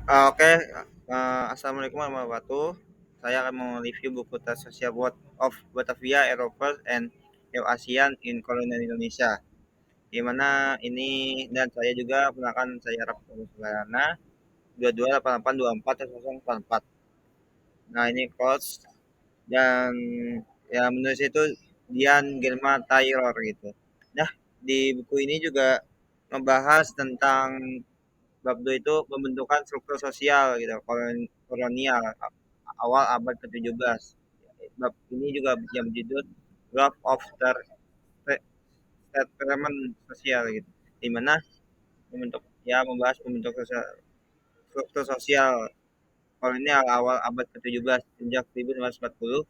Oke, assalamualaikum warahmatullahi wabarakatuh. Saya akan mereview buku The Social World of Batavia, Europe, and Eurasian in Colonial Indonesia. Di mana ini dan saya juga menggunakan saya Arab Sulana 228824 Nah ini coach dan ya menulis itu Dian Gelma Taylor gitu. Nah di buku ini juga membahas tentang bab 2 itu pembentukan struktur sosial gitu, kolonial awal abad ke-17. Bab ini juga yang berjudul Growth of Settlement Sosial gitu. Di mana membahas pembentuk struktur sosial kolonial awal abad ke-17 sejak 1940.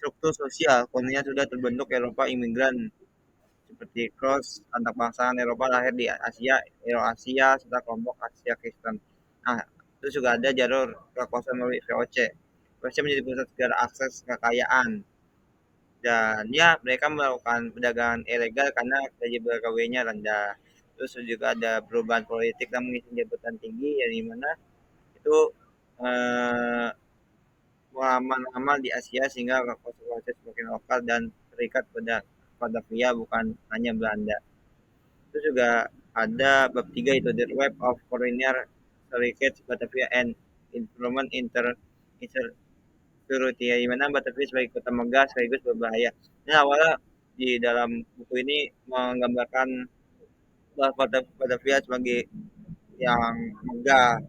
Struktur sosial kolonial sudah terbentuk Eropa imigran seperti cross antar bangsa Eropa lahir di Asia, Eurasia, serta kelompok Asia Kristen. Nah, itu juga ada jalur kekuasaan melalui VOC. VOC menjadi pusat segala akses kekayaan. Dan ya, mereka melakukan perdagangan ilegal karena gaji pegawainya rendah. Terus juga ada perubahan politik dan mengisi jabatan tinggi, yang dimana itu eh, pengalaman-pengalaman di Asia sehingga kekuasaan semakin lokal dan terikat pada pria bukan hanya Belanda. Terus juga ada bab 3 itu The Web of Colonial Syndicate Batavia and Improvement Insecurity, di mana Batavia sebagai kota megah sekaligus berbahaya. Ini awalnya di dalam buku ini menggambarkan Batavia sebagai yang megah,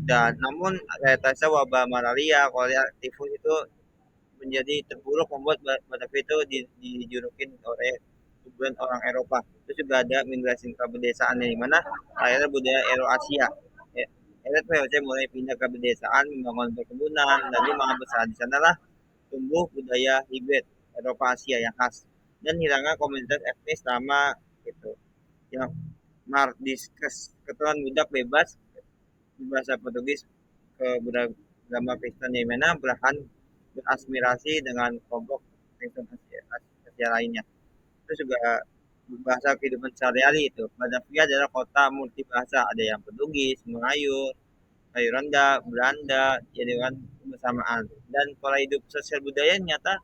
dan namun realitasnya wabah malaria, kolera, tifus itu menjadi terburuk, membuat Batavia itu dijulukin oleh sebagian orang Eropa. Terus juga ada migrasi ke pedesaan, di mana akhirnya budaya Eurasia. Akhirnya POC mulai pindah ke pedesaan, membangun perkebunan, dan dia malah besar. Di sanalah tumbuh budaya hibrid Eropa Asia yang khas. Dan hilangnya komunitas etnis lama gitu. Yang Mardiskus, keturunan budak bebas bahasa Portugis ke beragama Kristen, di mana belahan beraspirasi dengan kelompok Kristen Asia lainnya. Terus juga bahasa kehidupan sehari-hari itu. Batavia adalah kota multibahasa, ada yang Portugis, Melayu, Melayu Rendah, Belanda, jadi kan bersamaan. Dan pola hidup sosial budaya nyata,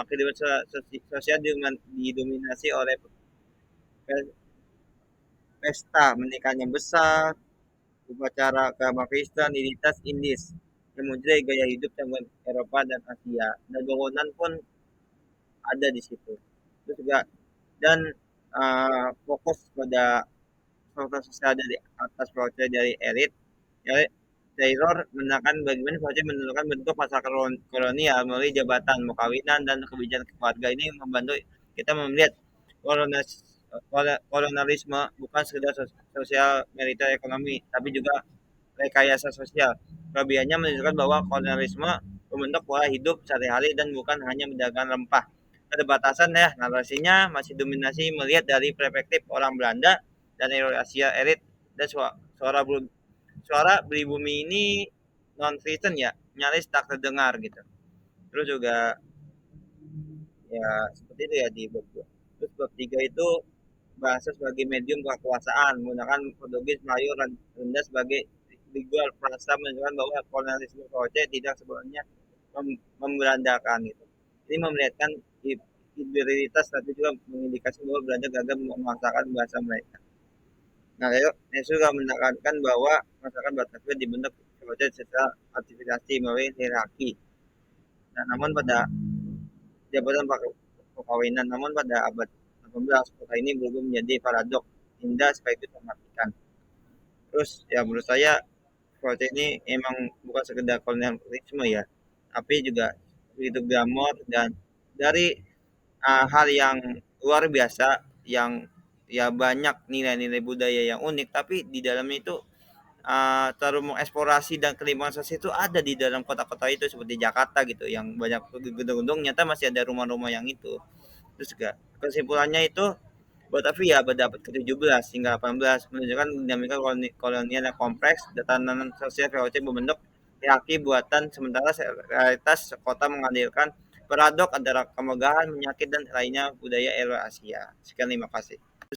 kehidupan sosial didominasi oleh pesta pernikahan yang besar, upacara keagamaan Kristen, identitas Indis, yang muncul gaya hidup campuran Eropa dan Asia. Dan bangunan pun ada di situ. Terus juga dan fokus pada faktor sosial dari atas proses dari elit. Ya, Taylor menekan bagaimana proses menentukan bentuk pasar kolonial melalui jabatan, perkawinan, dan kebijakan keluarga. Ini membantu kita melihat kolonialisme bukan sekedar sosial militer ekonomi, tapi juga rekayasa sosial. Kelebihannya menunjukkan bahwa kolonialisme membentuk pola hidup sehari-hari dan bukan hanya menjaga rempah. Ada batasan ya, narasinya masih dominasi melihat dari perspektif orang Belanda dan Eurasia elit, dan suara pribumi ini non Kristen ya, nyaris tak terdengar gitu. Terus juga ya seperti itu ya di bab 2. Terus bab 3 itu bahasa sebagai medium kekuasaan, menggunakan Portugis Melayu rendah sebagai legal frasa, menunjukkan bahwa kolonialisme Aceh tidak sebenarnya membelandakan gitu. Ini memperlihatkan identitas, tapi juga mengindikasi bahwa Belanda gagal memaksakan bahasa mereka. Nah, Yesus juga menekankan bahwa masyarakat Batavia dibentuk sebagai secara aktivitas melalui hierarki. Nah, namun pada jabatan perkawinan, namun pada abad 18 kota ini berubah menjadi paradok indah sekaligus mematikan. Terus ya menurut saya kota ini emang bukan sekedar kolonialisme ya, tapi juga begitu glamor dan dari hal yang luar biasa, yang ya banyak nilai-nilai budaya yang unik, tapi di dalamnya itu terus mengeksplorasi dan kelimpangan sosial itu ada di dalam kota-kota itu seperti Jakarta gitu, yang banyak gedung-gedung nyata masih ada rumah-rumah yang itu. Terus juga kesimpulannya itu Batavia pada abad ke-17 hingga 18 menunjukkan dinamika kolonial yang kompleks, dan tatanan sosial VOC berbentuk hierarki buatan, sementara realitas kota menghadirkan paradok antara kemegahan, penyakit, dan lainnya budaya Eurasia. Sekian, terima kasih.